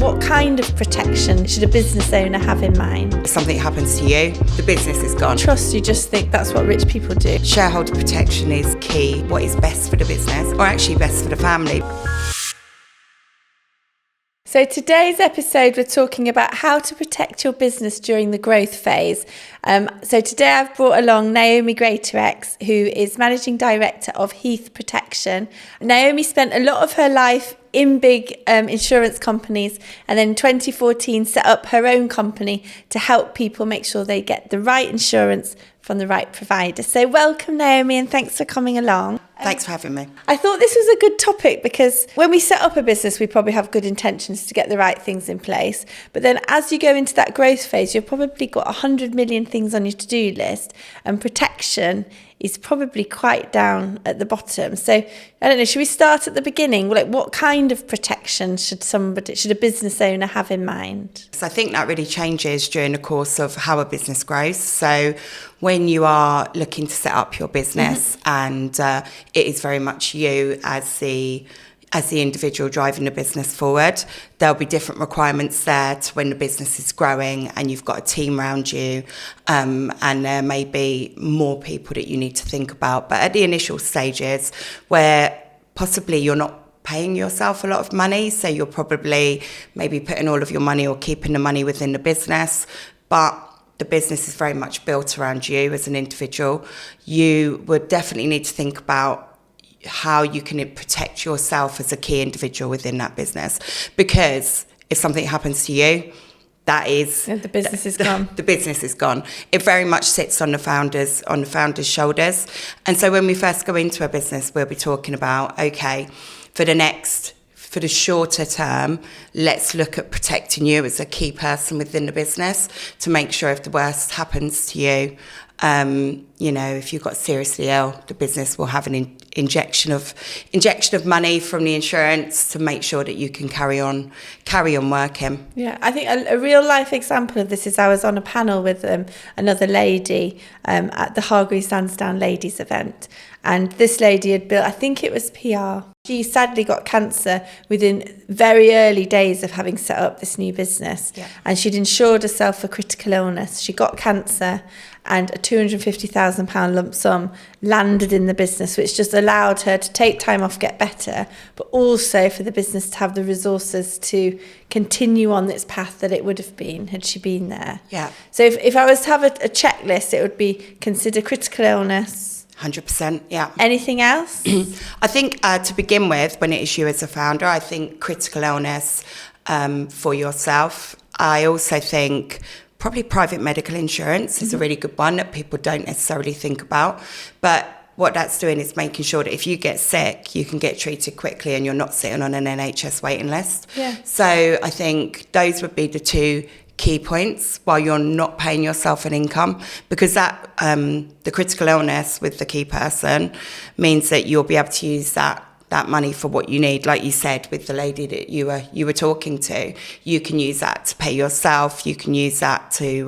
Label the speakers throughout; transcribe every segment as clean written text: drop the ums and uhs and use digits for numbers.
Speaker 1: what kind of protection should a business owner have in mind?
Speaker 2: If something happens to you, the business is gone.
Speaker 1: Trust, you just think that's what rich people do.
Speaker 2: Shareholder protection is key. What is best for the business, or actually best for the family.
Speaker 1: So today's episode, we're talking about how to protect your business during the growth phase. So today I've brought along Naomi Greatorex, who is Managing Director of Heath Protection. Naomi spent a lot of her life in big insurance companies, and then in 2014 set up her own company to help people make sure they get the right insurance from the right provider. So welcome, Naomi, and thanks for coming along.
Speaker 2: Thanks for having me.
Speaker 1: I thought this was a good topic because when we set up a business, we probably have good intentions to get the right things in place. But then as you go into that growth phase, you've probably got 100 million things on your to-do list, and protection is probably quite down at the bottom. So I don't know, should we start at the beginning? Like, what kind of protection should a business owner have in mind?
Speaker 2: So I think that really changes during the course of how a business grows. So when you are looking to set up your business and it is very much you as the individual driving the business forward, there'll be different requirements there to when the business is growing and you've got a team around you, and there may be more people that you need to think about. But at the initial stages where possibly you're not paying yourself a lot of money, so you're probably maybe putting all of your money or keeping the money within the business, but the business is very much built around you as an individual, you would definitely need to think about how you can protect yourself as a key individual within that business. Because if something happens to you, that is
Speaker 1: the business is gone.
Speaker 2: The business is gone. It very much sits on the founder's shoulders. And so when we first go into a business, we'll be talking about, okay, for the shorter term, let's look at protecting you as a key person within the business to make sure if the worst happens to you, if you got seriously ill, the business will have an injection of money from the insurance to make sure that you can carry on working.
Speaker 1: Yeah, I think a real life example of this is I was on a panel with another lady at the 𝗙𝗪𝗡 ladies event, and this lady had built, I think it was PR. She sadly got cancer within very early days of having set up this new business. Yeah. And she'd insured herself for critical illness. She got cancer, and a £250,000 lump sum landed in the business, which just allowed her to take time off, get better, but also for the business to have the resources to continue on its path that it would have been had she been there.
Speaker 2: Yeah.
Speaker 1: So if I was to have a checklist, it would be consider critical illness.
Speaker 2: 100%, yeah.
Speaker 1: Anything else?
Speaker 2: I think to begin with, when it is you as a founder, I think critical illness for yourself. I also think probably private medical insurance is a really good one that people don't necessarily think about. But what that's doing is making sure that if you get sick, you can get treated quickly and you're not sitting on an NHS waiting list. Yeah. So I think those would be the two key points while you're not paying yourself an income, because that the critical illness with the key person means that you'll be able to use that money for what you need. Like you said, with the lady that you were talking to, you can use that to pay yourself. You can use that to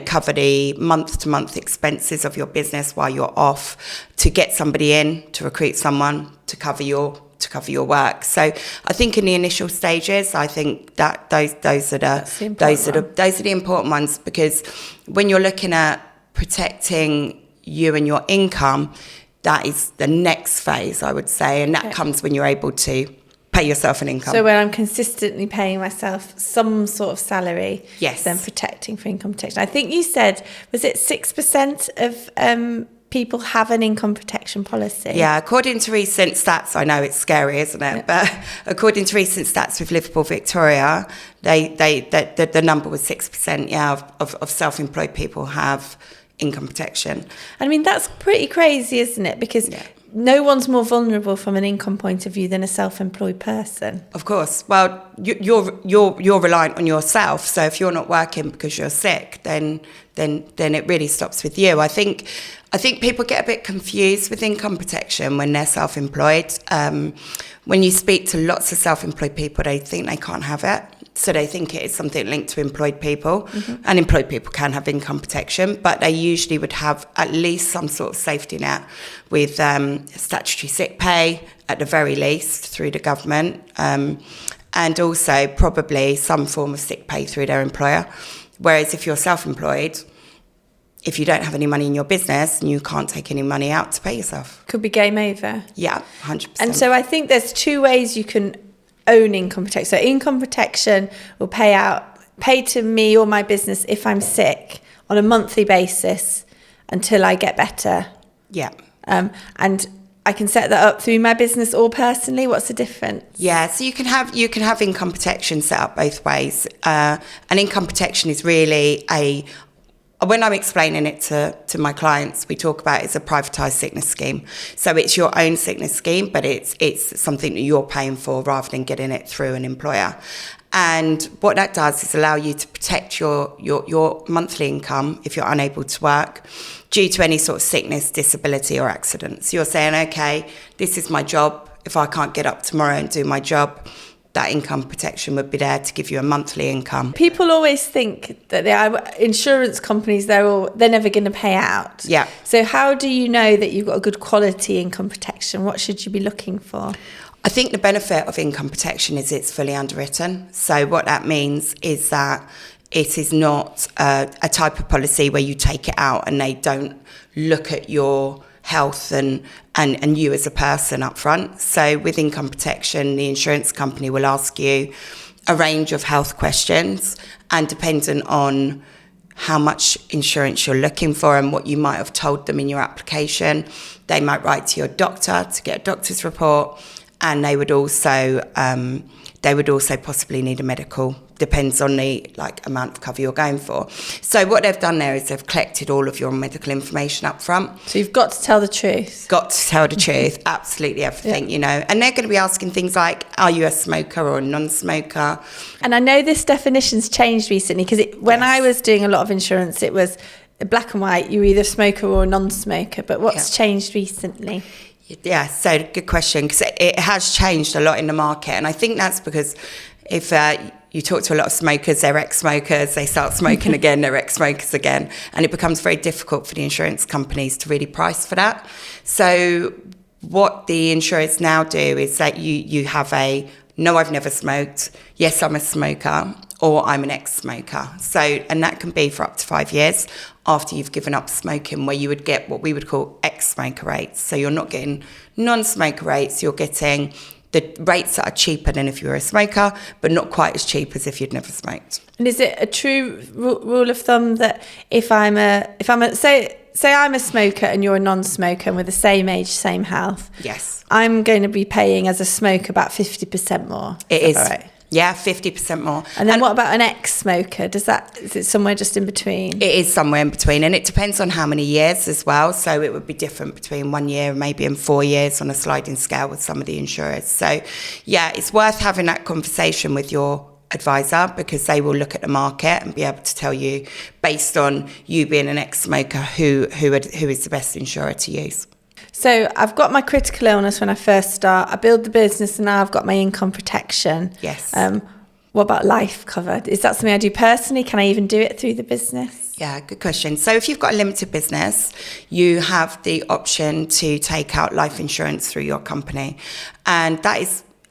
Speaker 2: cover the month-to-month expenses of your business while you're off, to get somebody in, to recruit someone to cover your work. So I think in the initial stages, I think that those are the important ones, because when you're looking at protecting you and your income, that is the next phase, I would say, and that comes when you're able to pay yourself an income.
Speaker 1: So when I'm consistently paying myself some sort of salary,
Speaker 2: yes,
Speaker 1: then protecting for income protection. I think you said, was it 6% of people have an income protection policy?
Speaker 2: Yeah, according to recent stats, I know it's scary, isn't it? Yeah. But according to recent stats with 𝗵𝗶𝗁, the number was 6%. Yeah, of self-employed people have income protection.
Speaker 1: I mean, that's pretty crazy, isn't it? Because no one's more vulnerable from an income point of view than a self-employed person.
Speaker 2: Of course. Well, you're reliant on yourself. So if you're not working because you're sick, then it really stops with you. I think people get a bit confused with income protection when they're self-employed. When you speak to lots of self-employed people, they think they can't have it. So they think it is something linked to employed people. Mm-hmm. And employed people can have income protection, but they usually would have at least some sort of safety net with statutory sick pay, at the very least, through the government. And and also probably some form of sick pay through their employer. Whereas if you're self-employed, if you don't have any money in your business, you can't take any money out to pay yourself.
Speaker 1: Could be game over.
Speaker 2: Yeah, 100%.
Speaker 1: And so I think there's two ways you can own income protection. So income protection will pay to me or my business if I'm sick on a monthly basis until I get better.
Speaker 2: Yeah.
Speaker 1: And I can set that up through my business or personally. What's the difference?
Speaker 2: Yeah, so you can have income protection set up both ways. And income protection is really when I'm explaining it to my clients, we talk about it as a privatised sickness scheme. So it's your own sickness scheme, but it's something that you're paying for rather than getting it through an employer. And what that does is allow you to protect your monthly income if you're unable to work due to any sort of sickness, disability or accident. So you're saying, okay, this is my job. If I can't get up tomorrow and do my job, that income protection would be there to give you a monthly income.
Speaker 1: People always think that insurance companies, they're never going to pay out.
Speaker 2: Yeah.
Speaker 1: So how do you know that you've got a good quality income protection? What should you be looking for?
Speaker 2: I think the benefit of income protection is it's fully underwritten. So what that means is that it is not a type of policy where you take it out and they don't look at your health and you as a person up front. So with income protection, the insurance company will ask you a range of health questions, and dependent on how much insurance you're looking for and what you might have told them in your application, they might write to your doctor to get a doctor's report, and they would also possibly need a medical. Depends on the amount of cover you're going for. So what they've done there is they've collected all of your medical information up front.
Speaker 1: So you've got to tell the truth.
Speaker 2: Got to tell the truth, absolutely everything,
Speaker 1: Yeah.
Speaker 2: And they're going to be asking things like, are you a smoker or a non-smoker?
Speaker 1: And I know this definition's changed recently because when I was doing a lot of insurance, it was black and white. You were either a smoker or a non-smoker. But what's changed recently?
Speaker 2: Yeah, so good question, because it has changed a lot in the market. And I think that's because if you talk to a lot of smokers, they're ex-smokers, they start smoking again, they're ex-smokers again. And it becomes very difficult for the insurance companies to really price for that. So what the insurers now do is that you have no, I've never smoked, yes, I'm a smoker, or I'm an ex-smoker. So, and that can be for up to 5 years after you've given up smoking, where you would get what we would call ex-smoker rates. So you're not getting non-smoker rates, you're getting the rates that are cheaper than if you were a smoker, but not quite as cheap as if you'd never smoked.
Speaker 1: And is it a true rule of thumb that if I'm say I'm a smoker and you're a non-smoker and we're the same age, same health?
Speaker 2: Yes.
Speaker 1: I'm going to be paying as a smoker about 50% more.
Speaker 2: It is.
Speaker 1: Right?
Speaker 2: Yeah, 50% more.
Speaker 1: And then what about an ex-smoker? Is it somewhere just in between?
Speaker 2: It is somewhere in between, and it depends on how many years as well. So it would be different between 1 year, maybe and 4 years on a sliding scale with some of the insurers. So yeah, it's worth having that conversation with your advisor, because they will look at the market and be able to tell you, based on you being an ex-smoker, who is the best insurer to use.
Speaker 1: So I've got my critical illness when I first start. I build the business and now I've got my income protection.
Speaker 2: Yes.
Speaker 1: What about life cover? Is that something I do personally? Can I even do it through the business?
Speaker 2: Yeah, good question. So if you've got a limited business, you have the option to take out life insurance through your company. And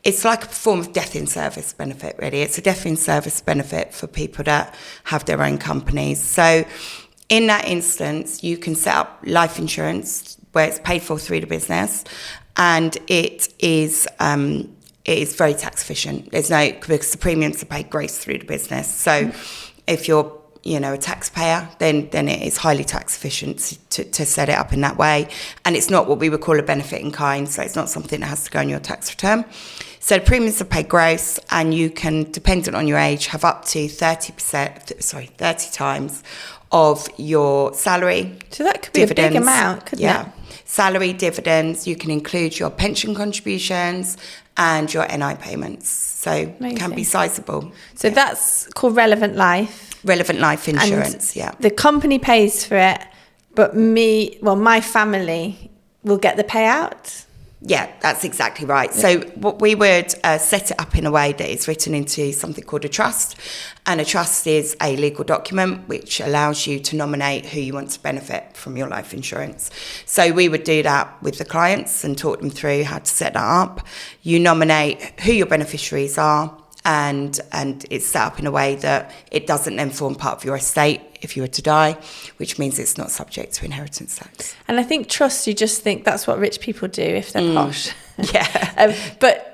Speaker 2: it's like a form of death in service benefit, really. It's a death in service benefit for people that have their own companies. So in that instance, you can set up life insurance where it's paid for through the business, and it is very tax efficient. Because the premiums are paid gross through the business. So if you're a taxpayer, then it is highly tax efficient to set it up in that way. And it's not what we would call a benefit in kind, so it's not something that has to go on your tax return. So the premiums are paid gross, and you can, dependent on your age, have up to 30 times of your salary.
Speaker 1: So that could be dividends. A big amount, couldn't it?
Speaker 2: Salary, dividends, you can include your pension contributions and your NI payments. So it can be sizable.
Speaker 1: So that's called relevant life.
Speaker 2: Relevant life insurance,
Speaker 1: and the company pays for it, but my family will get the payout?
Speaker 2: Yeah, that's exactly right. Yeah. So what we would set it up in a way that is written into something called a trust. And a trust is a legal document which allows you to nominate who you want to benefit from your life insurance. So we would do that with the clients and talk them through how to set that up. You nominate who your beneficiaries are, and it's set up in a way that it doesn't then form part of your estate if you were to die, which means it's not subject to inheritance tax.
Speaker 1: And I think trust, you just think that's what rich people do if they're posh.
Speaker 2: Yeah.
Speaker 1: But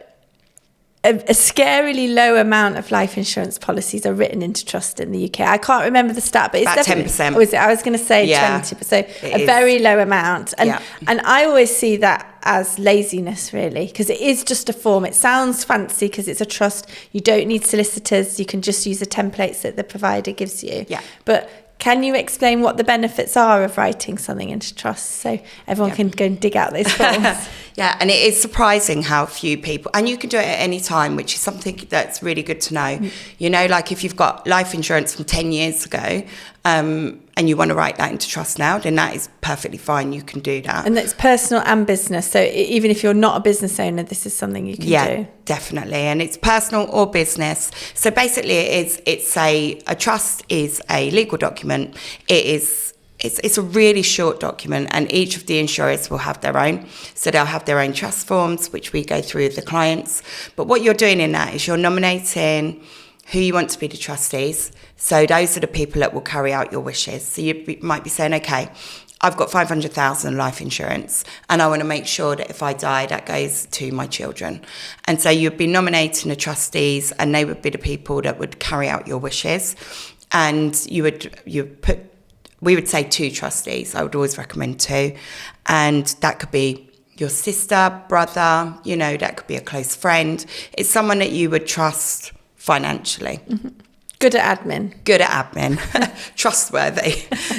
Speaker 1: a scarily low amount of life insurance policies are written into trust in the UK. I can't remember the stat, but it's
Speaker 2: about
Speaker 1: definitely 10%.
Speaker 2: Oh,
Speaker 1: is it? I was going to say 20%. So a very low amount. And I always see that as laziness, really, because it is just a form. It sounds fancy because it's a trust. You don't need solicitors. You can just use the templates that the provider gives you.
Speaker 2: Yeah.
Speaker 1: But can you explain what the benefits are of writing something into trust so everyone can go and dig out those forms?
Speaker 2: Yeah, and it is surprising how few people, and you can do it at any time, which is something that's really good to know. You know, like if you've got life insurance from 10 years ago and you want to write that into trust now, then that is perfectly fine. You can do that.
Speaker 1: And it's personal and business. So even if you're not a business owner, this is something you can do.
Speaker 2: Yeah, definitely. And it's personal or business. So basically it's a trust is a legal document. It's a really short document, and each of the insurers will have their own. So they'll have their own trust forms, which we go through with the clients. But what you're doing in that is you're nominating who you want to be the trustees. So those are the people that will carry out your wishes. So you might be saying, okay, I've got 500,000 life insurance, and I want to make sure that if I die, that goes to my children. And so you'd be nominating the trustees, and they would be the people that would carry out your wishes. And we would say 2 trustees. I would always recommend 2. And that could be your sister, brother, you know, that could be a close friend. It's someone that you would trust financially. Mm-hmm.
Speaker 1: Good at admin. Trustworthy.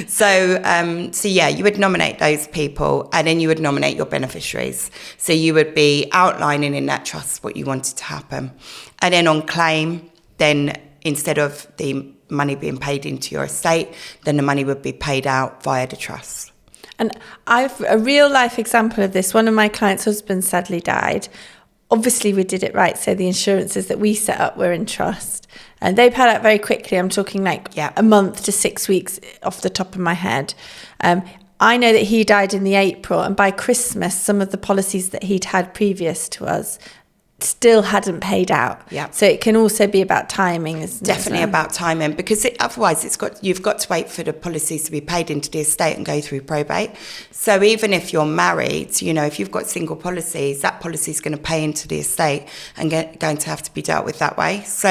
Speaker 1: So yeah, you would nominate those people, and then you would nominate your beneficiaries. So you would be outlining in that trust what you wanted to happen. And then on claim, then instead of the money being paid into your estate, then the money would be paid out via the trust. And I've a real life example of this. One of my clients' husbands sadly died. Obviously we did it right, so the insurances that we set up were in trust, and they paid out very quickly. I'm talking like a month to 6 weeks off the top of my head. I know that he died in the April, and by Christmas some of the policies that he'd had previous to us still hadn't paid out. Yeah. So it can also be about timing, isn't it?
Speaker 2: Definitely about timing, because otherwise you've got to wait for the policies to be paid into the estate and go through probate. So even if you're married, you know, if you've got single policies, that policy is going to pay into the estate and going to have to be dealt with that way. So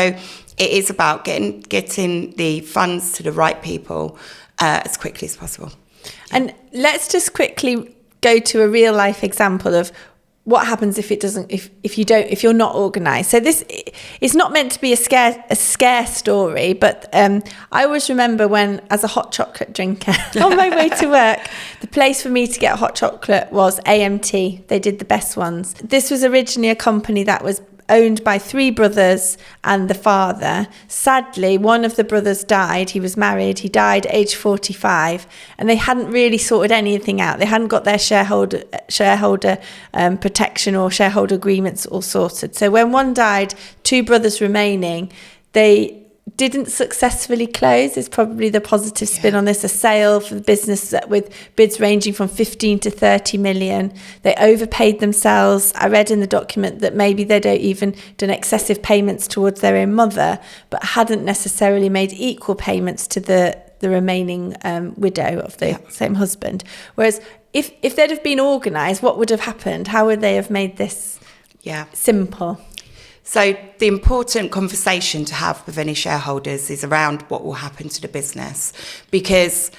Speaker 2: it is about getting the funds to the right people as quickly as possible.
Speaker 1: And let's just quickly go to a real life example of what happens if it doesn't, if you're not organised. So this is not meant to be a scare story, but I always remember when, as a hot chocolate drinker on my way to work, the place for me to get hot chocolate was AMT. They did the best ones. This was originally a company that was owned by 3 brothers and the father. Sadly, one of the brothers died. He was married. He died age 45, and they hadn't really sorted anything out. They hadn't got their shareholder protection or shareholder agreements all sorted. So when one died, 2 brothers remaining, they didn't successfully close, is probably the positive spin on this. A sale for the business with bids ranging from 15 to 30 million. They overpaid themselves. I read in the document that maybe they'd even done excessive payments towards their own mother, but hadn't necessarily made equal payments to the remaining widow of the same husband. Whereas if they'd have been organised, what would have happened? How would they have made this simple?
Speaker 2: So the important conversation to have with any shareholders is around what will happen to the business, because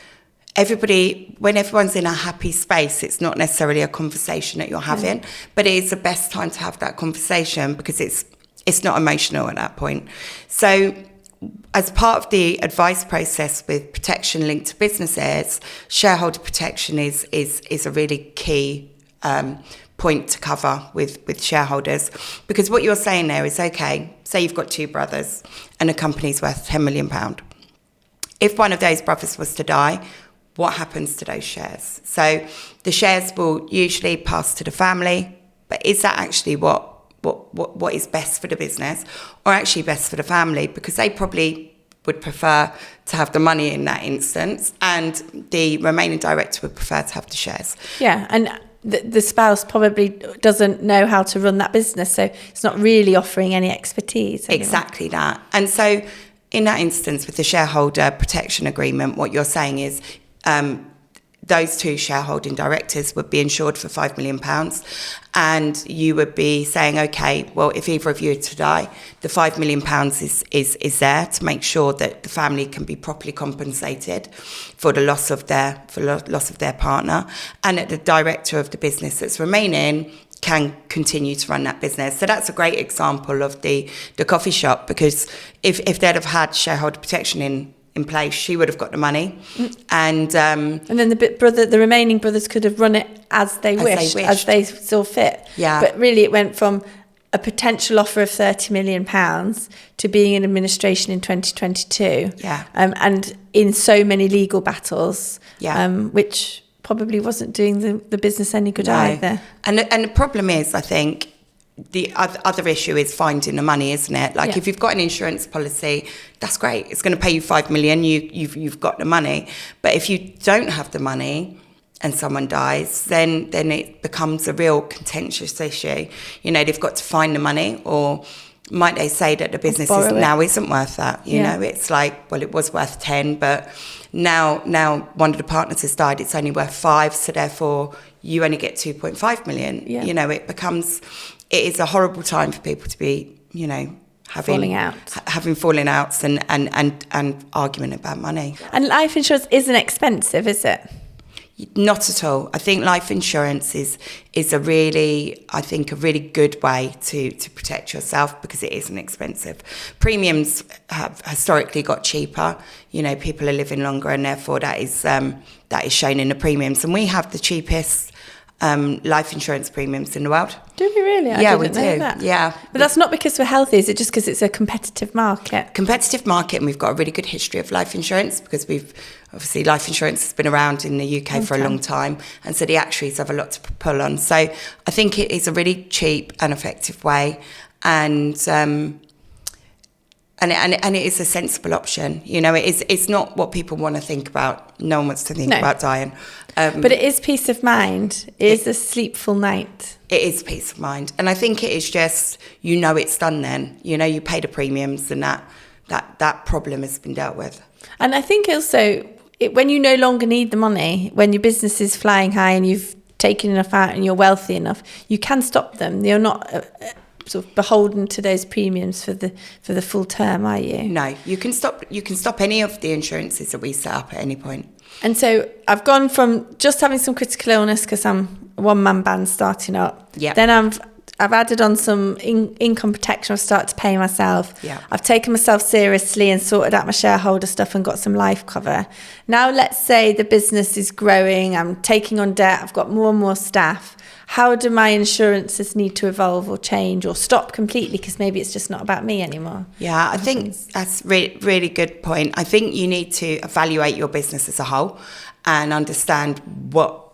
Speaker 2: when everyone's in a happy space, it's not necessarily a conversation that you're having, but it is the best time to have that conversation because it's not emotional at that point. So as part of the advice process with protection linked to businesses, shareholder protection is a really key point to cover with shareholders, because what you're saying there is, okay, say you've got 2 brothers and a company's worth £10 million. If one of those brothers was to die, what happens to those shares? So the shares will usually pass to the family, but is that actually what is best for the business, or actually best for the family? Because they probably would prefer to have the money in that instance, and the remaining director would prefer to have the shares.
Speaker 1: Yeah, and the spouse probably doesn't know how to run that business, so it's not really offering any expertise anymore.
Speaker 2: Exactly that. And so in that instance, with the shareholder protection agreement, what you're saying is those two shareholding directors would be insured for £5 million, and you would be saying, okay, well, if either of you are to die, the £5 million is there to make sure that the family can be properly compensated for the loss of their partner, and that the director of the business that's remaining can continue to run that business. So that's a great example of the coffee shop, because if they'd have had shareholder protection in place, she would have got the money, and then
Speaker 1: the remaining brothers could have run it as they wished, as they saw fit.
Speaker 2: Yeah.
Speaker 1: But really, it went from a potential offer of £30 million to being in administration in 2022.
Speaker 2: Yeah.
Speaker 1: And in so many legal battles.
Speaker 2: Yeah.
Speaker 1: Which probably wasn't doing the business any good either.
Speaker 2: And the problem is, I think, the other issue is finding the money, isn't it? Like, if you've got an insurance policy, that's great. It's going to pay you £5 million. You've got the money. But if you don't have the money and someone dies, then it becomes a real contentious issue. You know, they've got to find the money, or might they say that the business now isn't worth that? You know, it's like, well, it was worth 10, but now one of the partners has died. It's only worth 5, so therefore you only get 2.5 million.
Speaker 1: Yeah.
Speaker 2: You know, it is a horrible time for people to be, you know, having falling outs and arguing about money.
Speaker 1: And life insurance isn't expensive, is it?
Speaker 2: Not at all. I think life insurance is a really good way to protect yourself, because it isn't expensive. Premiums have historically got cheaper. You know, people are living longer, and therefore that is shown in the premiums. And we have the cheapest life insurance premiums in the world.
Speaker 1: Do we really?
Speaker 2: We do.
Speaker 1: That.
Speaker 2: Yeah.
Speaker 1: But that's not because we're healthy, is it just because it's a competitive market?
Speaker 2: Competitive market, and we've got a really good history of life insurance, because life insurance has been around in the UK for a long time, and so the actuaries have a lot to pull on. So I think it is a really cheap and effective way, and it is a sensible option. You know, it's not what people want to think about. No one wants to think about dying.
Speaker 1: But it is peace of mind. It is a sleepful night.
Speaker 2: It is peace of mind. And I think it is just, you know, it's done then. You know, you pay the premiums, and that problem has been dealt with. And
Speaker 1: I think also, when you no longer need the money, when your business is flying high and you've taken enough out and you're wealthy enough, you can stop them. You're not sort of beholden to those premiums for the full term, are you?
Speaker 2: No, you can stop any of the insurances that we set up at any point.
Speaker 1: And so I've gone from just having some critical illness because I'm a one-man band starting up.
Speaker 2: Yeah.
Speaker 1: Then I've added on some income protection. I've started to pay myself.
Speaker 2: Yeah.
Speaker 1: I've taken myself seriously and sorted out my shareholder stuff and got some life cover. Now let's say the business is growing. I'm taking on debt. I've got more and more staff. How do my insurances need to evolve or change or stop completely, because maybe it's just not about me anymore?
Speaker 2: Yeah, I think that's really good point. I think you need to evaluate your business as a whole and understand what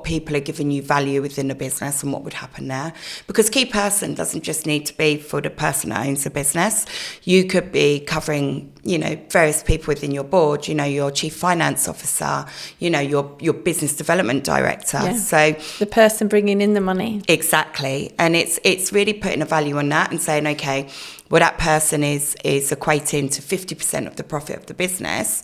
Speaker 2: people are giving you value within the business and what would happen there. Because key person doesn't just need to be for the person that owns the business. You could be covering, you know, various people within your board, you know, your chief finance officer, you know, your business development director.
Speaker 1: Yeah.
Speaker 2: So
Speaker 1: the person bringing in the money.
Speaker 2: Exactly. And it's really putting a value on that and saying, okay, well, that person is equating to 50% of the profit of the business.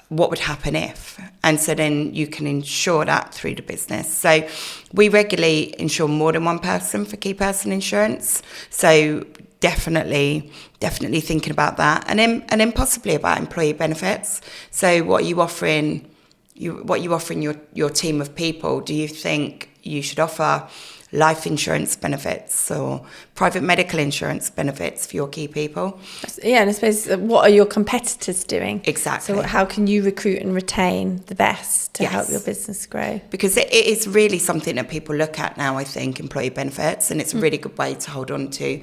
Speaker 2: What would happen if? And so then you can insure that through the business. So we regularly insure more than one person for key person insurance. So definitely thinking about that. And then possibly about employee benefits. So what are you offering your team of people? Do you think you should offer life insurance benefits or private medical insurance benefits for your key people?
Speaker 1: Yeah, and I suppose, what are your competitors doing?
Speaker 2: Exactly.
Speaker 1: So how can you recruit and retain the best to help your business grow?
Speaker 2: Because it is really something that people look at now, I think, employee benefits, and it's a really good way to hold on to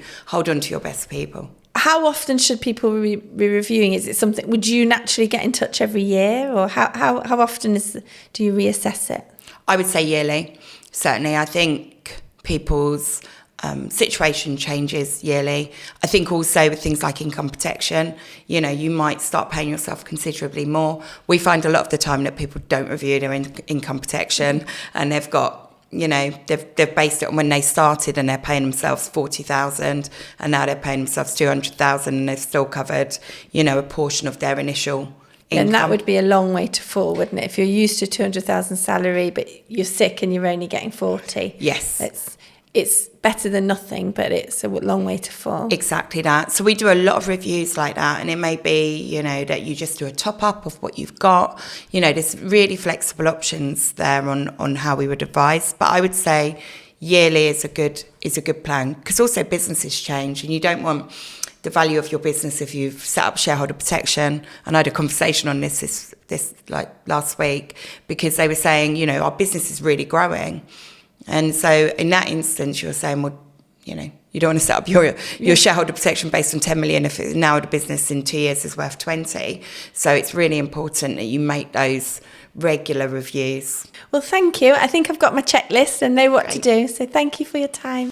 Speaker 2: your best people.
Speaker 1: How often should people be reviewing? Is it something, would you naturally get in touch every year, or how often do you reassess it?
Speaker 2: I would say yearly. Certainly, I think people's situation changes yearly. I think also with things like income protection, you know, you might start paying yourself considerably more. We find a lot of the time that people don't review their income protection, and they've got they've based it on when they started and they're paying themselves 40,000 and now they're paying themselves 200,000 and they've still covered, a portion of their initial income.
Speaker 1: And that would be a long way to fall, wouldn't it? If you're used to 200,000 salary, but you're sick and you're only getting 40.
Speaker 2: Yes.
Speaker 1: It's better than nothing, but it's a long way to fall.
Speaker 2: Exactly that. So we do a lot of reviews like that, and it may be, that you just do a top up of what you've got. There's really flexible options there on how we would advise. But I would say yearly is a good plan, because also businesses change, and you don't want the value of your business if you've set up shareholder protection. And I had a conversation on this like last week, because they were saying, our business is really growing. And so in that instance, you're saying, well, you don't want to set up your shareholder protection based on 10 million if now the business in 2 years is worth 20. So it's really important that you make those regular reviews.
Speaker 1: Well, thank you. I think I've got my checklist and know what to do. So thank you for your time.